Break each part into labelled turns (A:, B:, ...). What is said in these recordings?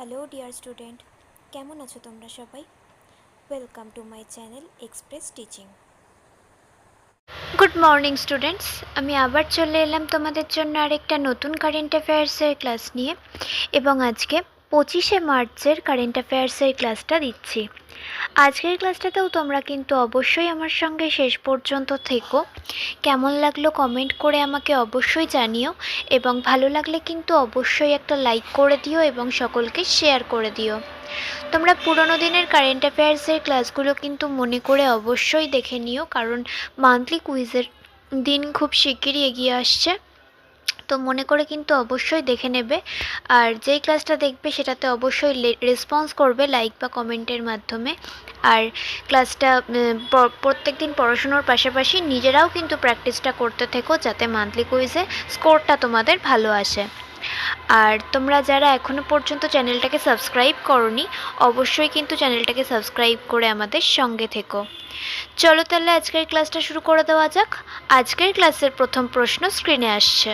A: Hello dear student, কেমন আছো তোমরা সবাই? Welcome to my channel express teaching.
B: Good morning students, আমি আবার চলে এলাম তোমাদের জন্য আরেকটা নতুন কারেন্ট অ্যাফেয়ার্সের ক্লাস নিয়ে। এবং আজকে 25শে মার্চের কারেন্ট অ্যাফেয়ার্সের ক্লাসটা দিচ্ছি। আজকের ক্লাসটাতেও তোমরা কিন্তু অবশ্যই আমার সঙ্গে শেষ পর্যন্ত থেকো। কেমন লাগলো কমেন্ট করে আমাকে অবশ্যই জানিও, এবং ভালো লাগলে কিন্তু অবশ্যই একটা লাইক করে দিও এবং সকলকে শেয়ার করে দিও। তোমরা পুরোনো দিনের কারেন্ট অ্যাফেয়ার্সের ক্লাসগুলো কিন্তু মনে করে অবশ্যই দেখে নিও, কারণ মান্থলি কুইজের দিন খুব শিগগিরই এগিয়ে আসছে। তো মনে করে কিন্তু অবশ্যই দেখে নেবে, আর যেই ক্লাসটা দেখবে সেটাতে অবশ্যই রেসপন্স করবে লাইক বা কমেন্টের মাধ্যমে। আর ক্লাসটা প্রত্যেক দিন পড়াশুনোর পাশাপাশি নিজেরাও কিন্তু প্র্যাকটিসটা করতে থেকো, যাতে মান্থলি কুইজে স্কোরটা তোমাদের ভালো আসে। আর তোমরা যারা এখনও পর্যন্ত চ্যানেলটাকে সাবস্ক্রাইব করোনি, অবশ্যই কিন্তু চ্যানেলটাকে সাবস্ক্রাইব করে আমাদের সঙ্গে থেকো। চলো তাহলে আজকের ক্লাসটা শুরু করে দেওয়া যাক। আজকের ক্লাসের প্রথম প্রশ্ন স্ক্রিনে আসছে।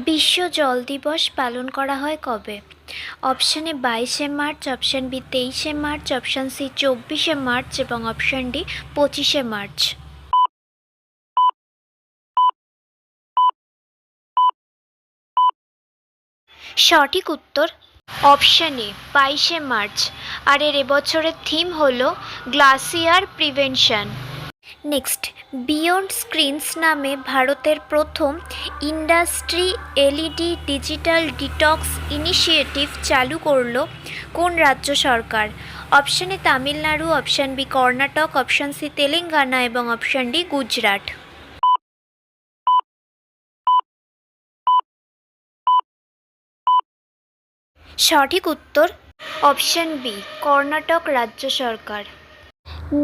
B: বিশ্ব জল দিবস পালন করা হয় কবে? অপশান এ 22শে মার্চ, অপশান বি 23শে মার্চ, অপশান সি 24শে মার্চ এবং অপশান ডি 25শে মার্চ। সঠিক উত্তর অপশান এ 22শে মার্চ। আর এর এবছরের থিম হলো glacier prevention. Next, beyond screens নামে ভারতের প্রথম industry LED digital detox initiative চালু করলো কোন রাজ্য সরকার? Option A Tamil Nadu, option B Karnataka, option C Telangana এবং অপশান ডি গুজরাট। সঠিক উত্তর অপশান বি কর্ণাটক রাজ্য সরকার।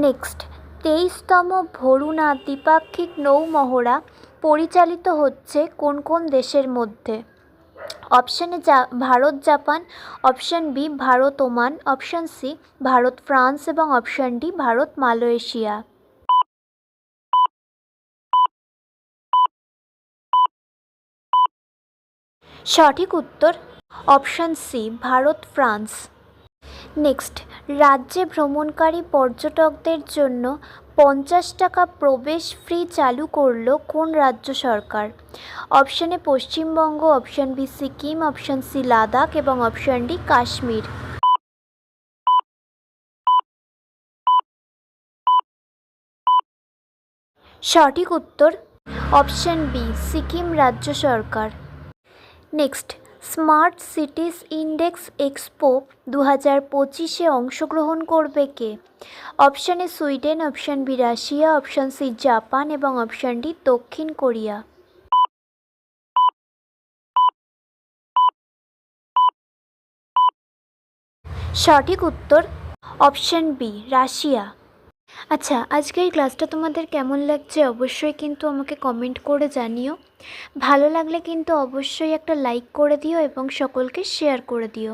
B: নেক্সট, 23তম ভরুণা দ্বিপাক্ষিক নৌমহড়া পরিচালিত হচ্ছে কোন কোন দেশের মধ্যে? Option A Bharat Japan, option B Bharat Oman, option C Bharat France এবং অপশান ডি ভারত মালয়েশিয়া। সঠিক উত্তর option C Bharat France. Next, রাজ্যে ভ্রমণকারী পর্যটকদের জন্য 50 টাকা প্রবেশ ফ্রি চালু করল কোন রাজ্য সরকার? Option A Paschimbanga, option B Sikkim, option C Ladakh এবং অপশান ডি কাশ্মীর। সঠিক উত্তর অপশান বি সিকিম রাজ্য সরকার। Next, smart cities index expo 2025-এ অংশগ্রহণ করবে কে? Option A Sweden, option B Russia, option C Japan এবং অপশান ডি দক্ষিণ কোরিয়া। সঠিক উত্তর অপশান বি রাশিয়া। আচ্ছা, আজকের ক্লাসটা তোমাদের কেমন লাগছে অবশ্যই কিন্তু আমাকে কমেন্ট করে জানিও। ভালো লাগলে কিন্তু অবশ্যই একটা লাইক করে দিও এবং সকলকে শেয়ার করে দিও।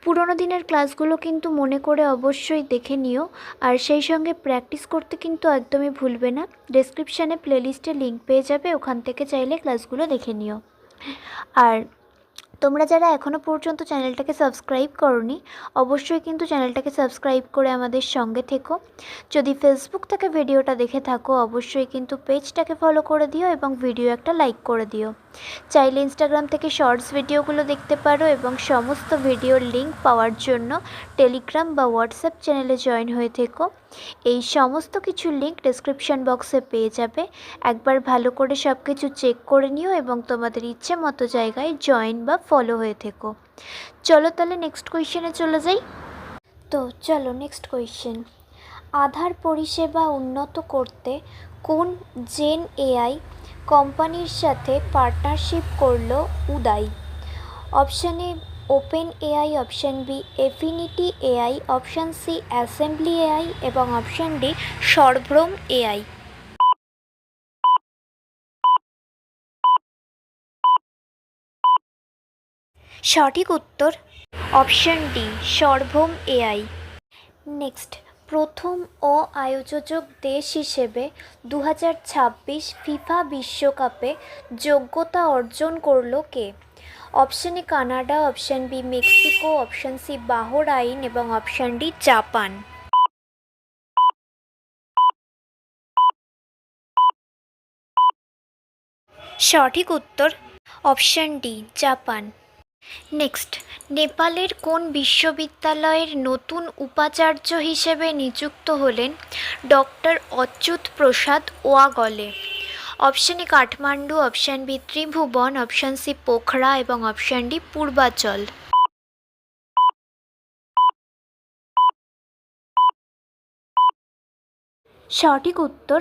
B: পুরোনো দিনের ক্লাসগুলো কিন্তু মনে করে অবশ্যই দেখে নিও, আর সেই সঙ্গে প্র্যাকটিস করতে কিন্তু একদমই ভুলবে না। ডেসক্রিপশানে প্লেলিস্টে লিঙ্ক পেয়ে যাবে, ওখান থেকে চাইলে ক্লাসগুলো দেখে নিও। আর তোমরা যারা এখনও পর্যন্ত চ্যানেলটাকে সাবস্ক্রাইব করোনি, অবশ্যই কিন্তু চ্যানেলটাকে সাবস্ক্রাইব করে আমাদের সঙ্গে থেকো। যদি ফেসবুক থেকে ভিডিওটা দেখে থাকো, অবশ্যই কিন্তু পেজটাকে ফলো করে দিও এবং ভিডিও একটা লাইক করে দিও। চাইলে ইনস্টাগ্রাম থেকে শর্টস ভিডিওগুলো দেখতে পারো, এবং সমস্ত ভিডিওর লিঙ্ক পাওয়ার জন্য টেলিগ্রাম বা হোয়াটসঅ্যাপ চ্যানেলে জয়েন হয়ে থেকো। এই সমস্ত কিছুর লিঙ্ক ডেসক্রিপশন বক্সে পেয়ে যাবে। একবার ভালো করে সব কিছু চেক করে নিও এবং তোমাদের ইচ্ছে মতো জায়গায় জয়েন বা ফলো হয়ে থেকো। চলো তাহলে নেক্সট কোয়েশ্চেনে চলে যাই। তো চলো নেক্সট কোয়েশ্চেন। আধার পরিষেবা উন্নত করতে কোন জেন এআই কোম্পানির সাথে পার্টনারশিপ করলো Uday? Option A open AI, option B affinity AI, option C assembly AI এবং অপশান ডি সরভ্রম এআই। সঠিক উত্তর option D Sarvam AI. Next, প্রথম আয়োজক দেশ হিসেবে 2026 ফিফা বিশ্বকাপে যোগ্যতা অর্জন করলো কে? Option A Canada, option B Mexico, option C Bahrain এবং অপশান ডি জাপান। সঠিক উত্তর অপশান ডি জাপান। নেক্সট, নেপালের কোন বিশ্ববিদ্যালয়ের নতুন উপাচার্য হিসেবে নিযুক্ত হলেন doctor Achyut Prasad Wagle? Option A Kathmandu, option B Tribhuvan, option C Pokhara এবং অপশান ডি পূর্বাচল। সঠিক উত্তর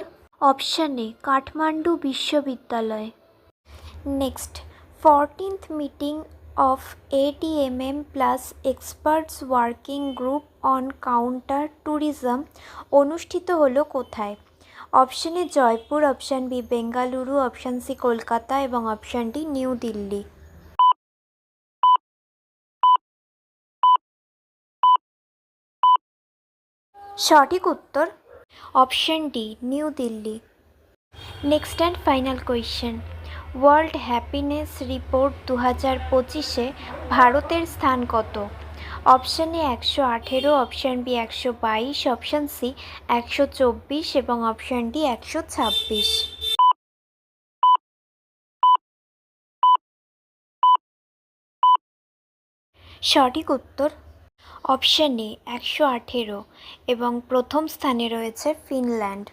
B: অপশান এ কাঠমান্ডু বিশ্ববিদ্যালয়। Next, 14th meeting of ATMM plus experts working group on counter terrorism অনুষ্ঠিত হলো কোথায়? Option A Jaipur, option B Bengaluru, option C Kolkata এবং অপশান ডি নিউ দিল্লি। সঠিক উত্তর option D New Delhi. Next and final question, world happiness report 2025-এ ভারতের স্থান কত? Option A 118, option B 122, option C 124 এবং অপশান ডি 126। সঠিক উত্তর অপশান এ 118 এবং প্রথম স্থানে রয়েছে ফিনল্যান্ড।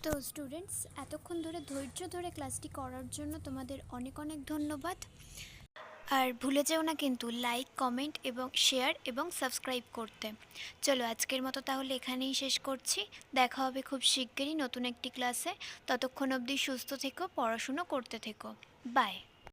B: তো স্টুডেন্টস, এতক্ষণ ধরে ধৈর্য ধরে ক্লাসটি করার জন্য তোমাদের অনেক অনেক ধন্যবাদ। আর ভুলে যেও না কিন্তু লাইক, কমেন্ট এবং শেয়ার এবং সাবস্ক্রাইব করতে। চলো আজকের মতো তাহলে এখানেই শেষ করছি। দেখা হবে খুব শিগগিরই নতুন একটি ক্লাসে। ততক্ষণ অবধি সুস্থ থেকো, পড়াশুনো করতে থেকো। বাই।